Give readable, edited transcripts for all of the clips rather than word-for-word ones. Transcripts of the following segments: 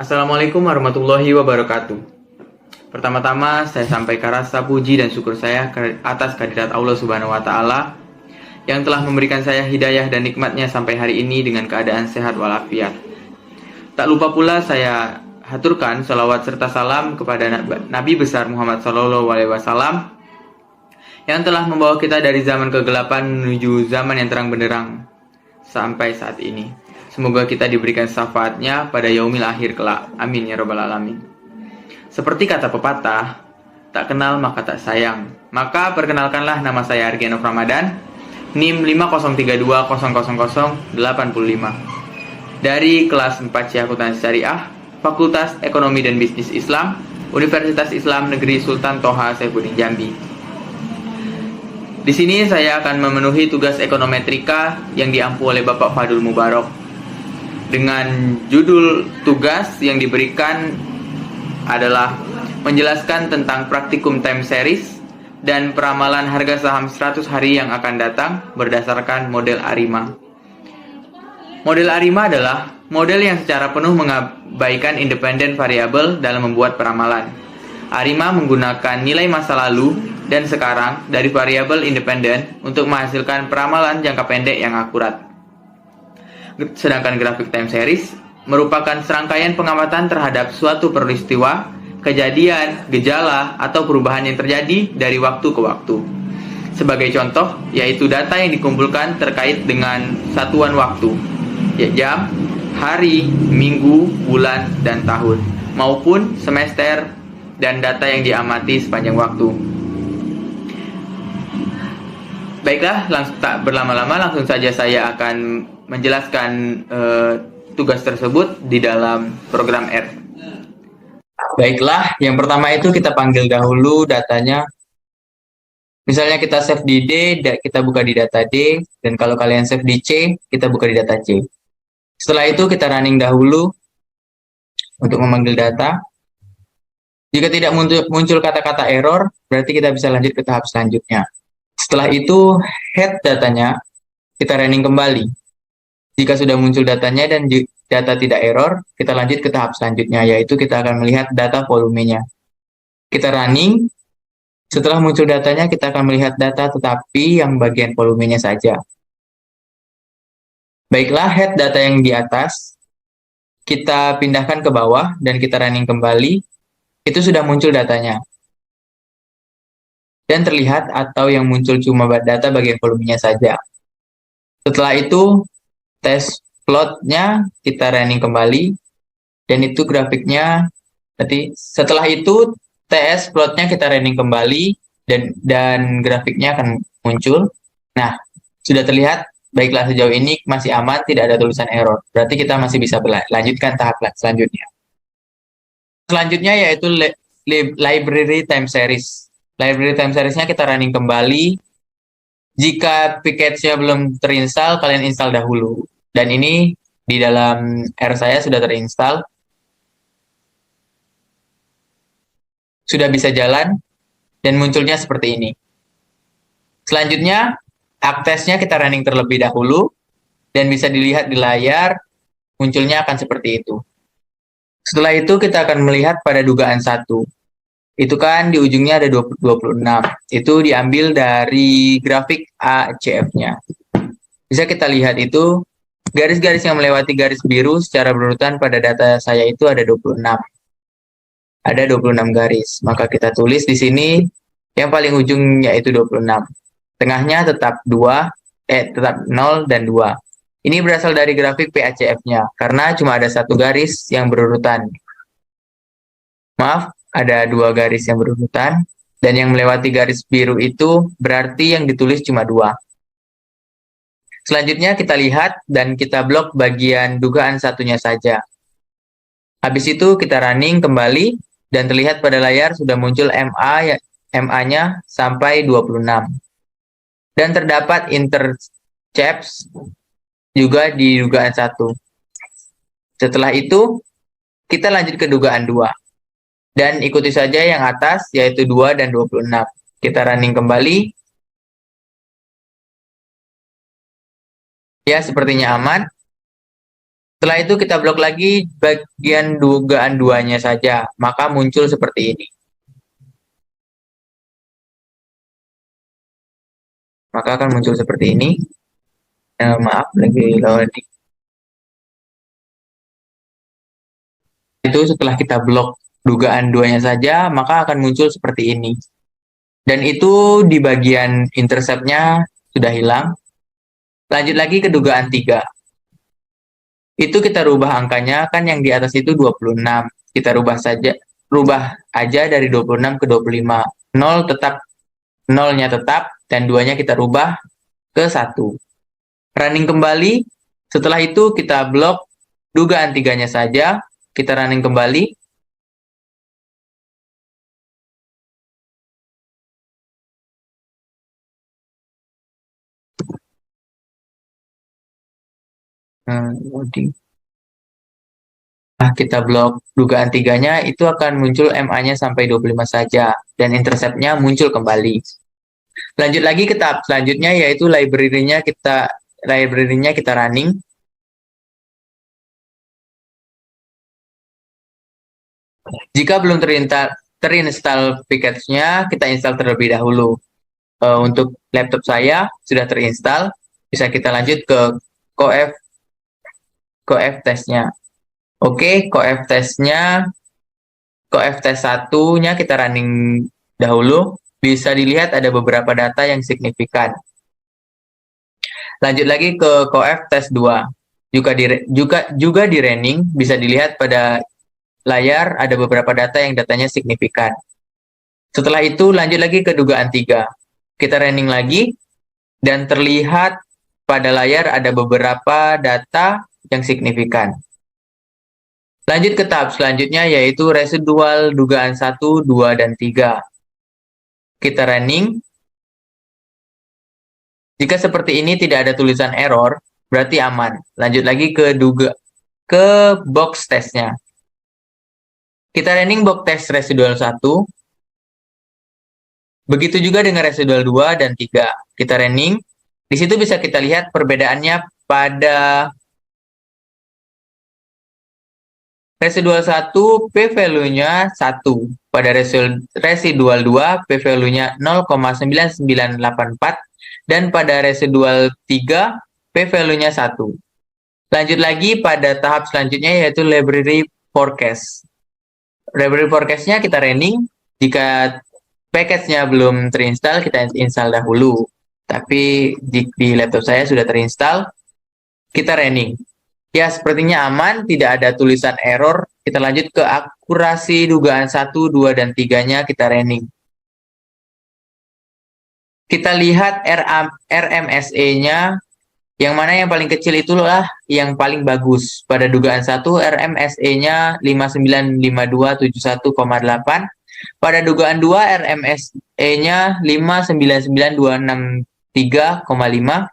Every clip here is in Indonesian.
Assalamualaikum warahmatullahi wabarakatuh. Pertama-tama saya sampaikan rasa puji dan syukur saya atas kehadirat Allah Subhanahu wa taala yang telah memberikan saya hidayah dan nikmatnya sampai hari ini dengan keadaan sehat walafiat. Tak lupa pula saya haturkan salawat serta salam kepada Nabi besar Muhammad SAW yang telah membawa kita dari zaman kegelapan menuju zaman yang terang benderang sampai saat ini. Semoga kita diberikan syafaatnya pada yaumil akhir kelak. Amin ya rabbal alamin. Seperti kata pepatah, tak kenal maka tak sayang. Maka perkenalkanlah, nama saya Argianov Ramadan, NIM 503200085 dari kelas 4 Akuntansi Syariah, Fakultas Ekonomi dan Bisnis Islam, Universitas Islam Negeri Sultan Toha Saifuddin Jambi. Di sini saya akan memenuhi tugas ekonometrika yang diampu oleh Bapak Fadul Mubarok. Dengan judul tugas yang diberikan adalah menjelaskan tentang praktikum time series dan peramalan harga saham 100 hari yang akan datang berdasarkan model ARIMA. Model ARIMA adalah model yang secara penuh mengabaikan independen variabel dalam membuat peramalan. ARIMA menggunakan nilai masa lalu dan sekarang dari variabel independen untuk menghasilkan peramalan jangka pendek yang akurat. Sedangkan grafik time series merupakan serangkaian pengamatan terhadap suatu peristiwa, kejadian, gejala, atau perubahan yang terjadi dari waktu ke waktu. Sebagai contoh, yaitu data yang dikumpulkan terkait dengan satuan waktu, ya jam, hari, minggu, bulan, dan tahun, maupun semester dan data yang diamati sepanjang waktu. Baiklah, tak berlama-lama langsung saja saya akan menjelaskan tugas tersebut di dalam program R. Baiklah, yang pertama itu kita panggil dahulu datanya. Misalnya kita save di D, kita buka di data D, dan kalau kalian save di C, kita buka di data C. Setelah itu kita running dahulu untuk memanggil data. Jika tidak muncul kata-kata error, berarti kita bisa lanjut ke tahap selanjutnya. Setelah itu, head datanya kita running kembali. Jika sudah muncul datanya dan data tidak error, kita lanjut ke tahap selanjutnya, yaitu kita akan melihat data volumenya. Kita running, setelah muncul datanya, kita akan melihat data tetapi yang bagian volumenya saja. Baiklah, head data yang di atas, kita pindahkan ke bawah dan kita running kembali, itu sudah muncul datanya. Dan terlihat atau yang muncul cuma data bagian volumenya saja. Setelah itu, test plotnya kita running kembali dan itu grafiknya nanti setelah itu TS plotnya kita running kembali dan grafiknya akan muncul. Nah, sudah terlihat. Baiklah, sejauh ini masih aman, tidak ada tulisan error, berarti kita masih bisa lanjutkan tahap selanjutnya. Selanjutnya yaitu library time series. Library time seriesnya kita running kembali. Jika package-nya belum terinstall, kalian install dahulu. Dan ini di dalam R saya sudah terinstall. Sudah bisa jalan dan munculnya seperti ini. Selanjutnya, aktesnya kita running terlebih dahulu dan bisa dilihat di layar munculnya akan seperti itu. Setelah itu kita akan melihat pada dugaan 1. Itu kan di ujungnya ada 26. Itu diambil dari grafik ACF-nya. Bisa kita lihat itu garis-garis yang melewati garis biru secara berurutan pada data saya itu ada 26. Ada 26 garis. Maka kita tulis di sini yang paling ujung yaitu 26. Tengahnya tetap 0 dan 2. Ini berasal dari grafik PACF-nya karena cuma ada satu garis yang berurutan. Maaf, ada 2 garis yang berurutan dan yang melewati garis biru itu berarti yang ditulis cuma 2. Selanjutnya kita lihat dan kita blok bagian dugaan satunya saja. Habis itu kita running kembali dan terlihat pada layar sudah muncul MA-nya sampai 26. Dan terdapat intercepts juga di dugaan 1. Setelah itu kita lanjut ke dugaan 2. Dan ikuti saja yang atas yaitu 2 dan 26. Kita running kembali. Ya, sepertinya aman. Setelah itu kita blok lagi bagian dugaan duanya saja, maka muncul seperti ini. Maka akan muncul seperti ini. Maaf, lagi loading. Itu setelah kita blok dugaan duanya saja, maka akan muncul seperti ini. Dan itu di bagian intercept-nya sudah hilang. Lanjut lagi ke dugaan 3. Itu kita rubah angkanya, kan yang di atas itu 26. Kita rubah aja dari 26 ke 25. 0 tetap, nolnya tetap, dan 2-nya kita rubah ke 1. Running kembali, setelah itu kita blok dugaan 3-nya saja, kita running kembali. Nah, kita blok dugaan 3-nya, itu akan muncul MA-nya sampai 25 saja, dan intercept-nya muncul kembali. Lanjut lagi ke tahap selanjutnya, yaitu library-nya kita running. Jika belum terinstall package-nya, kita install terlebih dahulu. Untuk laptop saya sudah terinstall, bisa kita lanjut ke cof test-nya. Oke, cof test-nya, cof test 1-nya kita running dahulu. Bisa dilihat ada beberapa data yang signifikan. Lanjut lagi ke cof test 2. Juga di running, bisa dilihat pada layar ada beberapa data yang datanya signifikan. Setelah itu lanjut lagi ke dugaan 3. Kita running lagi, dan terlihat pada layar ada beberapa data yang signifikan. Lanjut ke tahap selanjutnya, yaitu residual dugaan 1, 2, dan 3. Kita running. Jika seperti ini tidak ada tulisan error, berarti aman. Lanjut lagi ke box testnya. Kita running box test residual 1. Begitu juga dengan residual 2 dan 3. Kita running. Di situ bisa kita lihat perbedaannya pada residual 1 p-value-nya 1. Pada residual 2 p-value-nya 0,9984 dan pada residual 3 p-value-nya 1. Lanjut lagi pada tahap selanjutnya, yaitu library forecast. Library forecast-nya kita running. Jika package-nya belum terinstall, kita install dahulu. Tapi di laptop saya sudah terinstall, kita running. Ya, sepertinya aman, tidak ada tulisan error. Kita lanjut ke akurasi dugaan 1, 2, dan 3-nya kita running. Kita lihat RMSE-nya, yang mana yang paling kecil itulah yang paling bagus. Pada dugaan 1, RMSE-nya 595271,8. Pada dugaan 2, RMSE-nya 599263,5.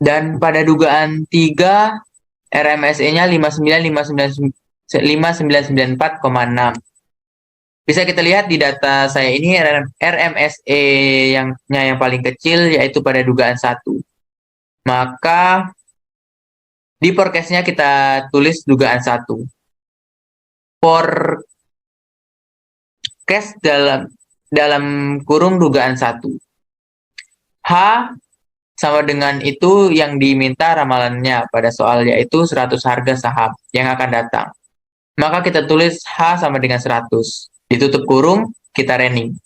Dan pada dugaan 3, RMSE-nya 5994,6. Bisa kita lihat di data saya ini, RMSE yang paling kecil, yaitu pada dugaan 1. Maka di forecast-nya kita tulis dugaan 1. Forecast dalam kurung dugaan 1. H sama dengan itu yang diminta ramalannya pada soal, yaitu 100 harga saham yang akan datang. Maka kita tulis H sama dengan 100. Ditutup kurung, kita running.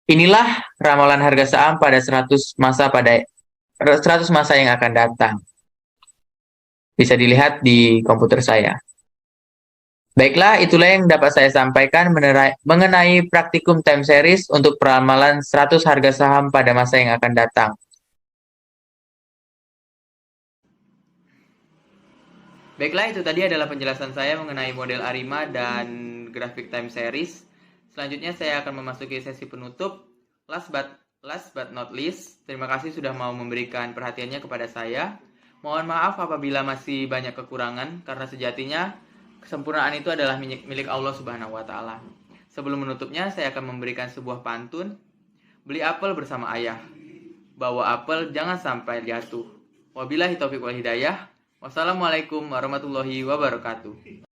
Inilah ramalan harga saham pada 100 masa yang akan datang. Bisa dilihat di komputer saya. Baiklah, itulah yang dapat saya sampaikan mengenai praktikum time series untuk peramalan 100 harga saham pada masa yang akan datang. Baiklah, itu tadi adalah penjelasan saya mengenai model ARIMA dan grafik time series. Selanjutnya saya akan memasuki sesi penutup. Last but not least, terima kasih sudah mau memberikan perhatiannya kepada saya. Mohon maaf apabila masih banyak kekurangan, karena sejatinya kesempurnaan itu adalah milik Allah Subhanahu wa Ta'ala. Sebelum menutupnya, saya akan memberikan sebuah pantun. Beli apel bersama ayah, bawa apel jangan sampai jatuh. Wabillahi taufiq wal hidayah. Wassalamualaikum warahmatullahi wabarakatuh.